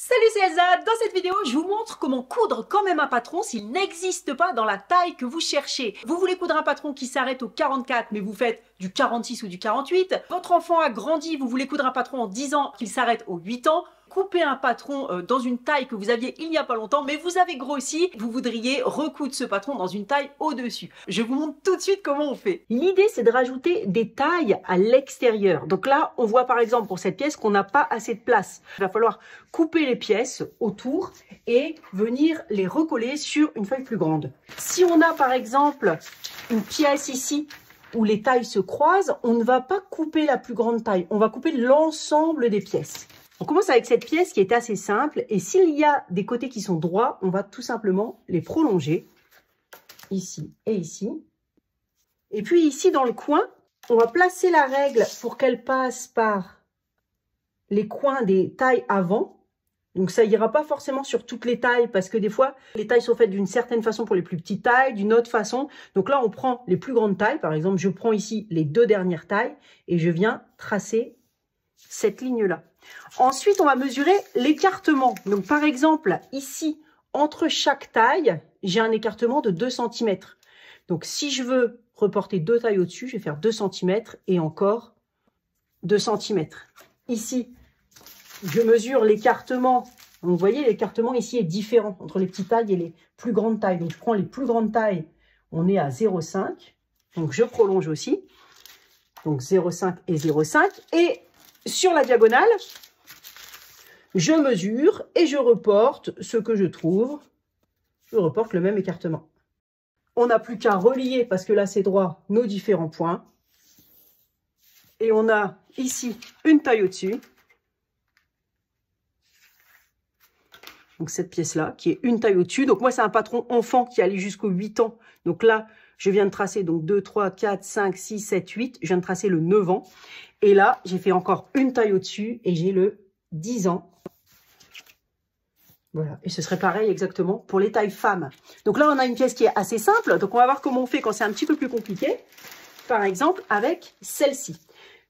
Salut, c'est Elsa. Dans cette vidéo, je vous montre comment coudre quand même un patron s'il n'existe pas dans la taille que vous cherchez. Vous voulez coudre un patron qui s'arrête au 44, mais vous faites du 46 ou du 48. Votre enfant a grandi, vous voulez coudre un patron en 10 ans qu'il s'arrête aux 8 ans. Coupez un patron dans une taille que vous aviez il n'y a pas longtemps, mais vous avez grossi, vous voudriez recoudre ce patron dans une taille au-dessus. Je vous montre tout de suite comment on fait. L'idée, c'est de rajouter des tailles à l'extérieur. Donc là, on voit par exemple pour cette pièce qu'on n'a pas assez de place. Il va falloir couper les pièces autour et venir les recoller sur une feuille plus grande. Si on a par exemple une pièce ici où les tailles se croisent, on ne va pas couper la plus grande taille, on va couper l'ensemble des pièces. On commence avec cette pièce qui est assez simple et s'il y a des côtés qui sont droits, on va tout simplement les prolonger ici et ici. Et puis ici dans le coin, on va placer la règle pour qu'elle passe par les coins des tailles avant. Donc ça ira pas forcément sur toutes les tailles parce que des fois les tailles sont faites d'une certaine façon pour les plus petites tailles, d'une autre façon. Donc là on prend les plus grandes tailles, par exemple je prends ici les deux dernières tailles et je viens tracer cette ligne là. Ensuite on va mesurer l'écartement. Donc par exemple ici entre chaque taille j'ai un écartement de 2 cm. Donc si je veux reporter deux tailles au-dessus, je vais faire 2 cm et encore 2 cm. Ici je mesure l'écartement. Vous voyez, l'écartement ici est différent entre les petites tailles et les plus grandes tailles. Donc, je prends les plus grandes tailles, on est à 0,5. Donc, je prolonge aussi. Donc, 0,5 et 0,5. Et sur la diagonale, je mesure et je reporte ce que je trouve. Je reporte le même écartement. On n'a plus qu'à relier, parce que là, c'est droit, nos différents points. Et on a ici une taille au-dessus. Donc cette pièce-là, qui est une taille au-dessus. Donc moi, c'est un patron enfant qui allait jusqu'aux 8 ans. Donc là, je viens de tracer donc 2, 3, 4, 5, 6, 7, 8. Je viens de tracer le 9 ans. Et là, j'ai fait encore une taille au-dessus et j'ai le 10 ans. Voilà. Et ce serait pareil exactement pour les tailles femmes. Donc là, on a une pièce qui est assez simple. Donc on va voir comment on fait quand c'est un petit peu plus compliqué. Par exemple, avec celle-ci.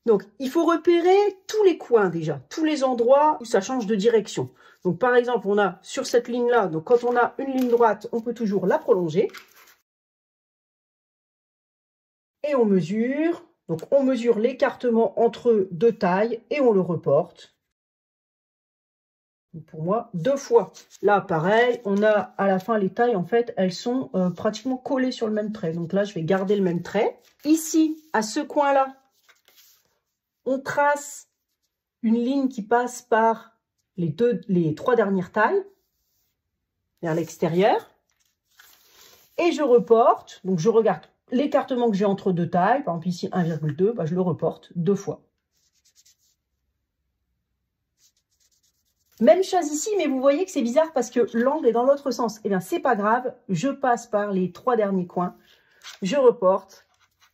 Donc, il faut repérer tous les coins déjà, tous les endroits où ça change de direction. Donc, par exemple, on a sur cette ligne-là, donc quand on a une ligne droite, on peut toujours la prolonger. Et on mesure. Donc, on mesure l'écartement entre deux tailles et on le reporte. Donc, pour moi, 2 fois. Là, pareil, on a à la fin les tailles, en fait, elles sont pratiquement collées sur le même trait. Donc là, je vais garder le même trait. Ici, à ce coin-là, on trace une ligne qui passe par les 3 dernières tailles vers l'extérieur. Et je reporte. Donc, je regarde l'écartement que j'ai entre deux tailles. Par exemple, ici, 1,2. Bah, je le reporte 2 fois. Même chose ici, mais vous voyez que c'est bizarre parce que l'angle est dans l'autre sens. Eh bien, c'est pas grave. Je passe par les 3 derniers coins. Je reporte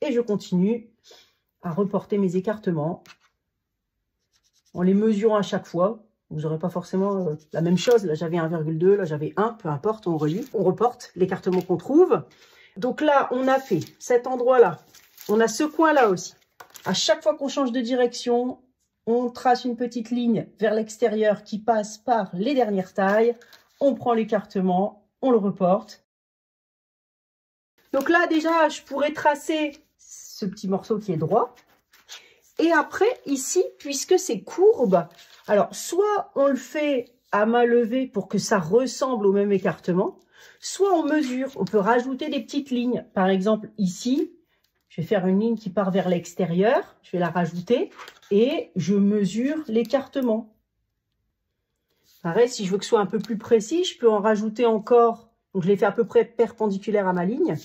et je continue à reporter mes écartements en les mesurant à chaque fois. Vous n'aurez pas forcément la même chose. Là, j'avais 1,2, là, j'avais 1, peu importe, on relie. On reporte l'écartement qu'on trouve. Donc là, on a fait cet endroit-là. On a ce coin-là aussi. À chaque fois qu'on change de direction, on trace une petite ligne vers l'extérieur qui passe par les dernières tailles. On prend l'écartement, on le reporte. Donc là, déjà, je pourrais tracer ce petit morceau qui est droit. Et après, ici, puisque c'est courbe, alors soit on le fait à main levée pour que ça ressemble au même écartement, soit on mesure, on peut rajouter des petites lignes. Par exemple, ici, je vais faire une ligne qui part vers l'extérieur, je vais la rajouter et je mesure l'écartement. Pareil, si je veux que ce soit un peu plus précis, je peux en rajouter encore. Donc, je l'ai fait à peu près perpendiculaire à ma ligne.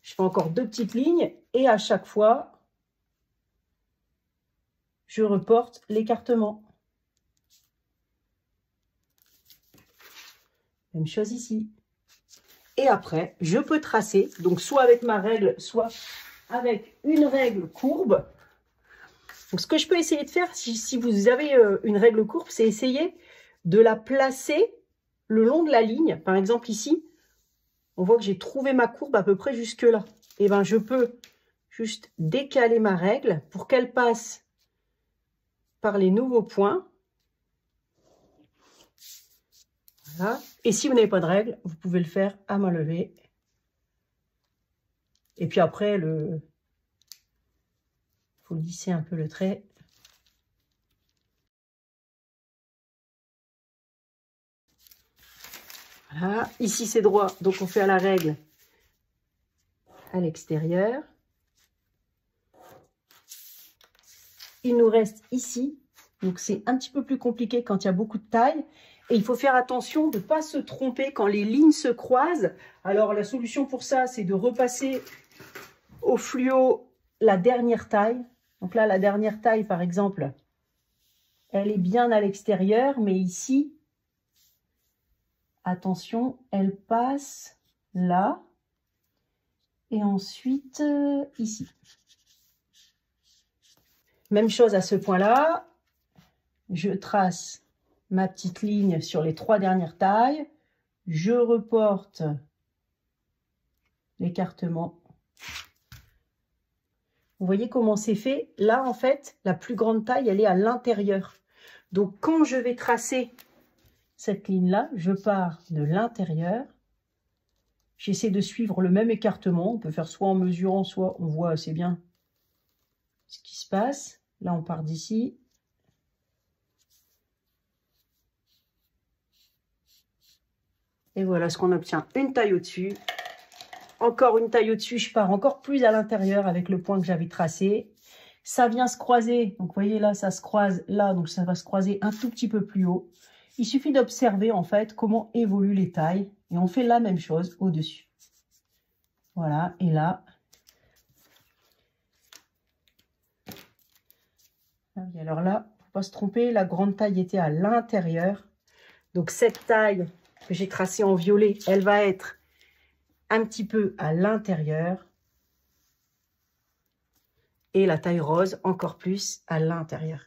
Je fais encore 2 petites lignes et à chaque fois, je reporte l'écartement. Même chose ici. Et après, je peux tracer, donc soit avec ma règle, soit avec une règle courbe. Donc, ce que je peux essayer de faire, si vous avez une règle courbe, c'est essayer de la placer le long de la ligne. Par exemple, ici, on voit que j'ai trouvé ma courbe à peu près jusque là. Et bien, je peux juste décaler ma règle pour qu'elle passe par les nouveaux points. Voilà. Et si vous n'avez pas de règle, vous pouvez le faire à main levée. Et puis après, faut lisser un peu le trait. Voilà. Ici, c'est droit, donc on fait à la règle à l'extérieur. Il nous reste ici, donc c'est un petit peu plus compliqué quand il y a beaucoup de taille. Et il faut faire attention de ne pas se tromper quand les lignes se croisent. Alors la solution pour ça, c'est de repasser au fluo la dernière taille. Donc là, la dernière taille, par exemple, elle est bien à l'extérieur, mais ici, attention, elle passe là et ensuite ici. Même chose à ce point-là, je trace ma petite ligne sur les 3 dernières tailles, je reporte l'écartement. Vous voyez comment c'est fait? Là, en fait, la plus grande taille, elle est à l'intérieur. Donc, quand je vais tracer cette ligne-là, je pars de l'intérieur. J'essaie de suivre le même écartement. On peut faire soit en mesurant, soit on voit assez bien ce qui se passe. Là, on part d'ici. Et voilà ce qu'on obtient. Une taille au-dessus. Encore une taille au-dessus, je pars encore plus à l'intérieur avec le point que j'avais tracé. Ça vient se croiser. Donc, vous voyez, là, ça se croise là. Donc, ça va se croiser un tout petit peu plus haut. Il suffit d'observer, en fait, comment évoluent les tailles. Et on fait la même chose au-dessus. Voilà. Et là. Et alors là, il ne faut pas se tromper. La grande taille était à l'intérieur. Donc, cette taille que j'ai tracée en violet, elle va être un petit peu à l'intérieur et la taille rose encore plus à l'intérieur.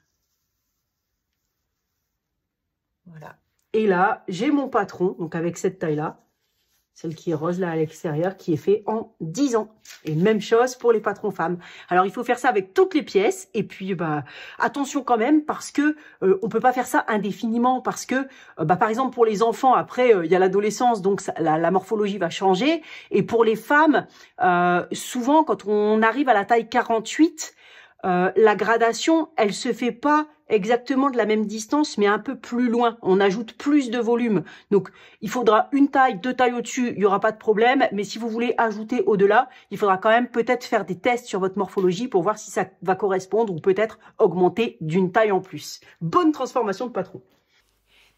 Voilà. Et là, j'ai mon patron, donc avec cette taille-là, celle qui est rose là à l'extérieur, qui est fait en 10 ans. Et même chose pour les patrons femmes. Alors, il faut faire ça avec toutes les pièces. Et puis, attention quand même, parce que on peut pas faire ça indéfiniment. Parce que, par exemple, pour les enfants, après, il y a l'adolescence, donc la morphologie va changer. Et pour les femmes, souvent, quand on arrive à la taille 48, la gradation, elle se fait pas exactement de la même distance, mais un peu plus loin. On ajoute plus de volume. Donc, il faudra une taille, 2 tailles au-dessus, il n'y aura pas de problème. Mais si vous voulez ajouter au-delà, il faudra quand même peut-être faire des tests sur votre morphologie pour voir si ça va correspondre ou peut-être augmenter d'une taille en plus. Bonne transformation de patron.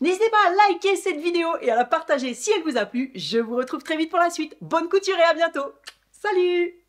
N'hésitez pas à liker cette vidéo et à la partager si elle vous a plu. Je vous retrouve très vite pour la suite. Bonne couture et à bientôt. Salut!